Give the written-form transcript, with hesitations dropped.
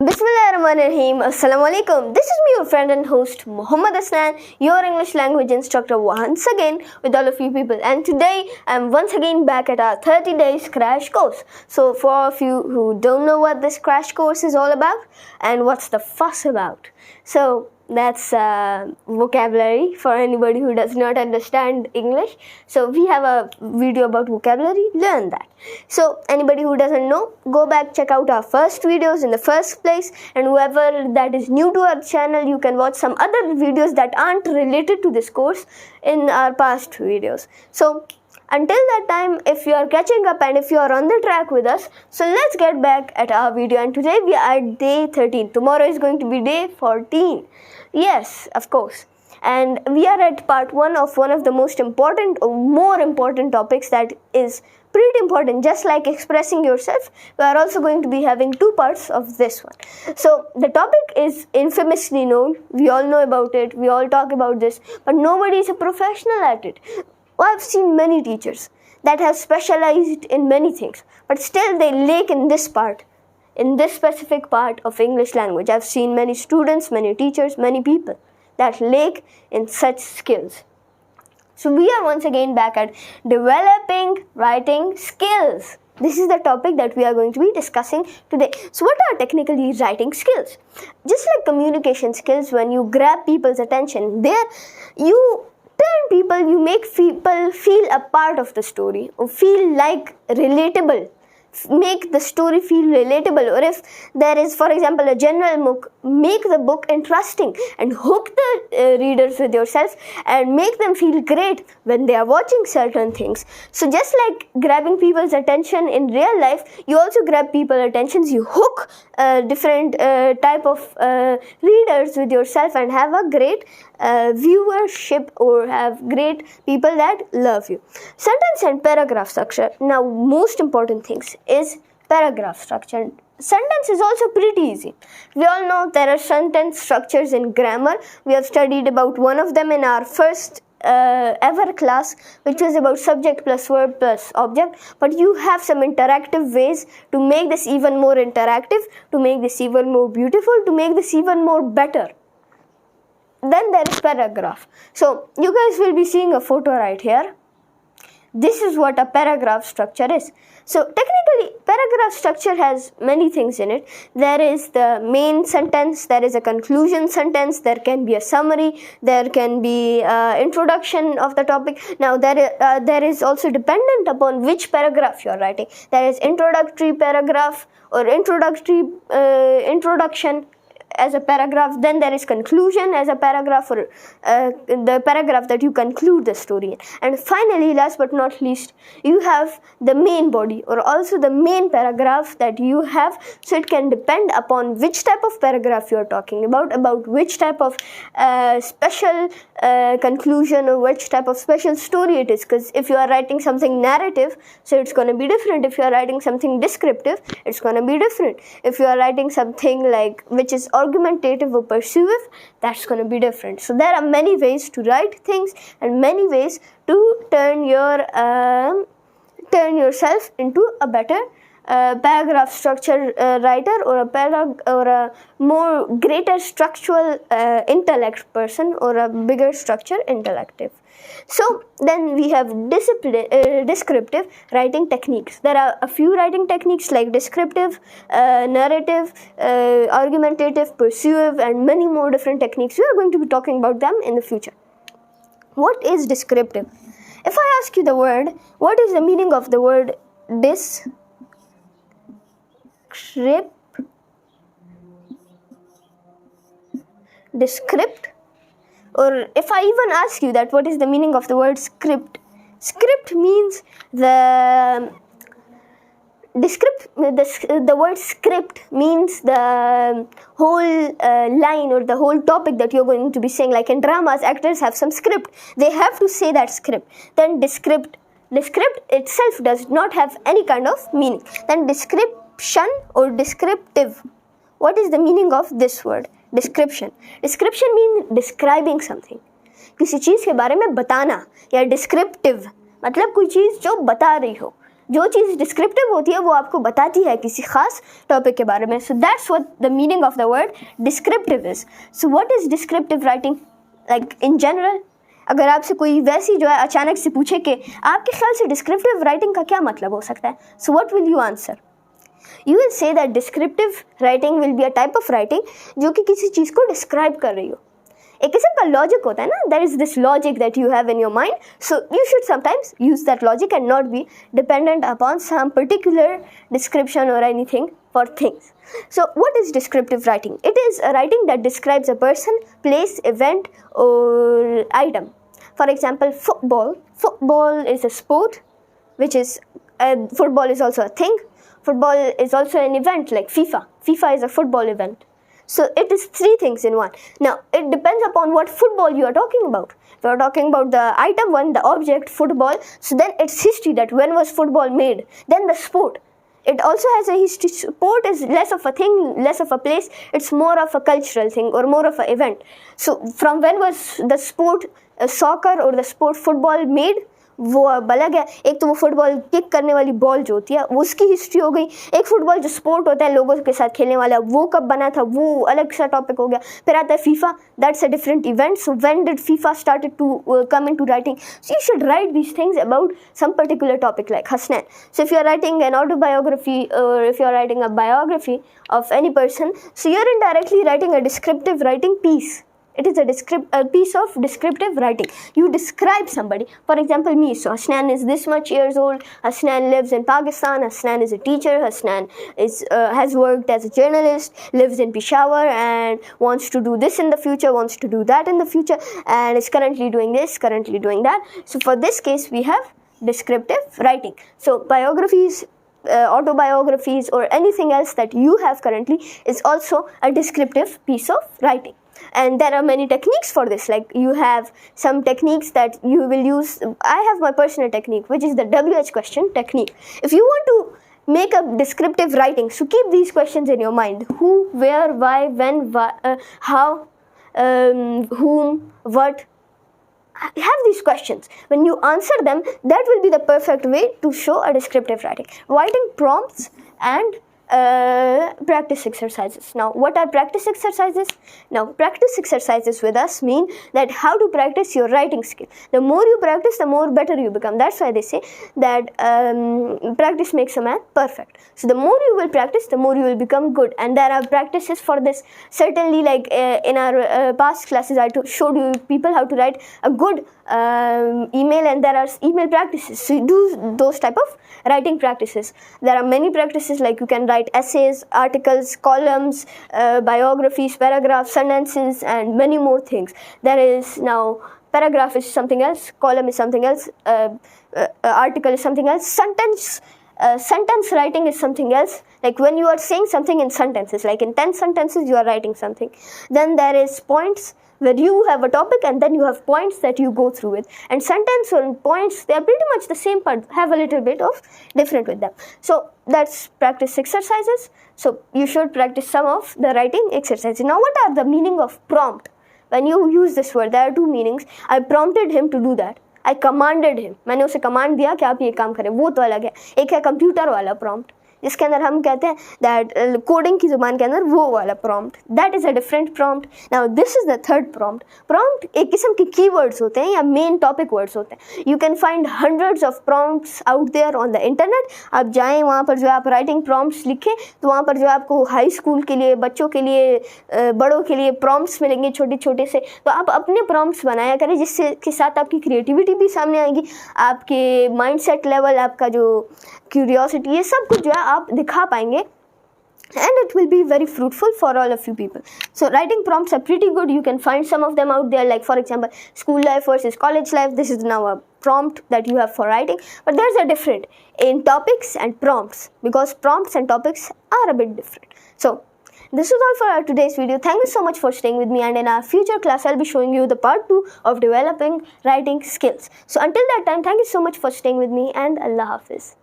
Bismillahirrahmanirrahim. Assalamualaikum. This is me, your friend and host Muhammad Hasnain, your English language instructor once again with all of you people. And today I'm once again back at our 30 days crash course. So for all of you who don't know what this crash course is all about and what's the fuss about, so that's vocabulary for anybody who does not understand English. So we have a video about vocabulary, learn that. So anybody who doesn't know, go back, check out our first videos in the first place, and whoever that is new to our channel, you can watch some other videos that aren't related to this course in our past videos. So until that time, if you are catching up and if you are on the track with us, so let's get back at our video. And today we are at day 13. Tomorrow is going to be day 14. Yes, of course. And we are at part 1 of one of the most important or more important topics that is pretty important. Just like expressing yourself, we are also going to be having 2 parts of this one. So the topic is infamously known. We all know about it. We all talk about this, but nobody is a professional at it. I've seen many teachers that have specialized in many things, but still they lack in this part. In this specific part of English language, I've seen many students, many teachers, many people that lack in such skills. So we are once again back at developing writing skills. This is the topic that we are going to be discussing today. So what are technically writing skills? Just like communication skills, when you grab people's attention, you make people feel a part of the story or feel like relatable. Make the story feel relatable, or if there is, for example, a general book, make the book interesting and hook the readers with yourself and make them feel great when they are watching certain things. So just like grabbing people's attention in real life, you also grab people's attentions, you hook different type of readers with yourself and have a great viewership or have great people that love you. Sentence and paragraph structure. Now, most important things is paragraph structure. Sentence is also pretty easy. We all know there are sentence structures in grammar. We have studied about one of them in our first ever class, which was about subject plus verb plus object. But you have some interactive ways to make this even more interactive, to make this even more beautiful, to make this even more better. Then there is paragraph. So you guys will be seeing a photo right here. This is what a paragraph structure is. So technically, paragraph structure has many things in it. There is the main sentence, there is a conclusion sentence, there can be a summary, there can be introduction of the topic. Now there is also dependent upon which paragraph you are writing. There is introductory paragraph or introduction as a paragraph, then there is conclusion as a paragraph, or the paragraph that you conclude the story in. And finally, last but not least, you have the main body or also the main paragraph that you have. So it can depend upon which type of paragraph you are talking about which type of special conclusion or which type of special story it is. Because if you are writing something narrative, so it's going to be different. If you are writing something descriptive, it's going to be different. If you are writing something like which is argumentative or persuasive, that's going to be different. So there are many ways to write things and many ways to turn yourself into a better paragraph structure writer or a more greater structural intellect person or a bigger structure intellective. So then we have descriptive writing techniques. There are a few writing techniques like descriptive, narrative, argumentative, persuasive, and many more different techniques. We are going to be talking about them in the future. What is descriptive? If I ask you the word, what is the meaning of the word descript? Or if I even ask you that what is the meaning of the word script? Script means the word script means the whole line or the whole topic that you're going to be saying. Like in dramas, actors have some script. They have to say that script. Then descript itself does not have any kind of meaning. Then description or descriptive. What is the meaning of this word? Description. Description means describing something. किसी चीज़ के बारे में बताना या descriptive मतलब कोई चीज़ जो बता रही हो. जो चीज़ डिस्क्रिप्टिव होती है वो आपको बताती है किसी खास टॉपिक के बारे में. So that's what the meaning of the word descriptive is. So what is descriptive writing like in general? अगर आपसे कोई वैसी जो है अचानक से पूछे कि आपके ख्याल से डिस्क्रिप्टिव राइटिंग का क्या मतलब हो सकता है, so what will you answer? You will say that descriptive writing will be a type of writing जो कि किसी चीज़ को डिस्क्राइब कर रही हो. एक किस्म का लॉजिक होता है ना, there is this logic that you have in your mind, so you should sometimes use that logic and not be dependent upon some particular description or anything for things. So what is descriptive writing? It is a writing that describes a person, place, event or item. For example, football. Football is a sport, which is football is also a thing. Football is also an event like FIFA. FIFA is a football event. So it is three things in one. Now, it depends upon what football you are talking about. If you are talking about the item one, the object, football, so then it's history, that when was football made. Then the sport. It also has a history. Sport is less of a thing, less of a place. It's more of a cultural thing or more of an event. So from when was the sport soccer or the sport football made? वो अब अलग है. एक तो वो football kick करने वाली ball जो होती है वो उसकी हिस्ट्री हो गई. एक फुटबॉल जो स्पोर्ट होता है लोगों के साथ खेलने वाला, वो कब बना था वो अलग सा टॉपिक हो गया. फिर आता है FIFA, that's a different event. So when did FIFA started to come into writing? So you should write these things about some particular topic like Hasnain. So if you are writing an autobiography or if you are writing a biography of any person, so you are indirectly writing a descriptive writing piece. It is a piece of descriptive writing. You describe somebody. For example, me. So Hasnain is this much years old. Hasnain lives in Pakistan. Hasnain is a teacher. Hasnain has worked as a journalist, lives in Peshawar and wants to do this in the future, wants to do that in the future, and is currently doing this, currently doing that. So for this case, we have descriptive writing. So biographies, autobiographies or anything else that you have currently is also a descriptive piece of writing. And there are many techniques for this. Like you have some techniques that you will use. I have my personal technique, which is the WH question technique. If you want to make a descriptive writing, so keep these questions in your mind: who, where, why, when, how, whom, what. Have these questions. When you answer them, that will be the perfect way to show a descriptive writing. Writing prompts and practice exercises. Now, what are practice exercises? Now, practice exercises with us mean that how to practice your writing skill. The more you practice, the more better you become. That's why they say that practice makes a man perfect. So, the more you will practice, the more you will become good. And there are practices for this. Certainly, like in our past classes, I showed you people how to write a good email, and there are email practices. So, you do those type of writing practices. There are many practices, like you can write essays, articles, columns, biographies, paragraphs, sentences, and many more things. There is now paragraph is something else, column is something else, article is something else, sentence writing is something else. Like when you are saying something in sentences, like in 10 sentences you are writing something. Then there is points, where you have a topic and then you have points that you go through with. And sentence or points, they are pretty much the same but have a little bit of different with them. So that's practice exercises. So you should practice some of the writing exercises. Now what are the meaning of prompt? When you use this word, there are two meanings. I prompted him to do that. I commanded him. मैंने उसे command दिया कि आप ये काम करें, वो तो अलग है. एक है कंप्यूटर वाला prompt, जिसके अंदर हम कहते हैं दैट कोडिंग की ज़ुबान के अंदर वो वाला prompt, that is a different prompt. Now this is the third prompt. Prompt एक किस्म के कीवर्ड्स होते हैं या मेन टॉपिक वर्ड्स होते हैं. You can find hundreds of prompts out there on the internet. आप जाएँ वहाँ पर जो आप राइटिंग प्रॉम्प्ट्स लिखें तो वहाँ पर जो आपको हाई स्कूल के लिए, बच्चों के लिए, बड़ों के लिए प्रॉम्प्ट्स मिलेंगे छोटे छोटे से. तो आप अपने प्रॉम्प्ट्स बनाया करें, जिससे के साथ आपकी क्रिएटिविटी भी सामने आएगी, आपके माइंड सेट लेवल, आपका जो क्यूरियोसिटी, ये सब कुछ जो है आप दिखा पाएंगे, and it will be very fruitful for all of you people. So writing prompts are pretty good. You can find some of them out there, like for example school life versus college life. This is now a prompt that you have for writing, but there's a different in topics and prompts, because prompts and topics are a bit different. So this is all for our today's video. Thank you so much for staying with me, and in our future class I'll be showing you the part 2 of developing writing skills. So until that time, thank you so much for staying with me, and Allah Hafiz.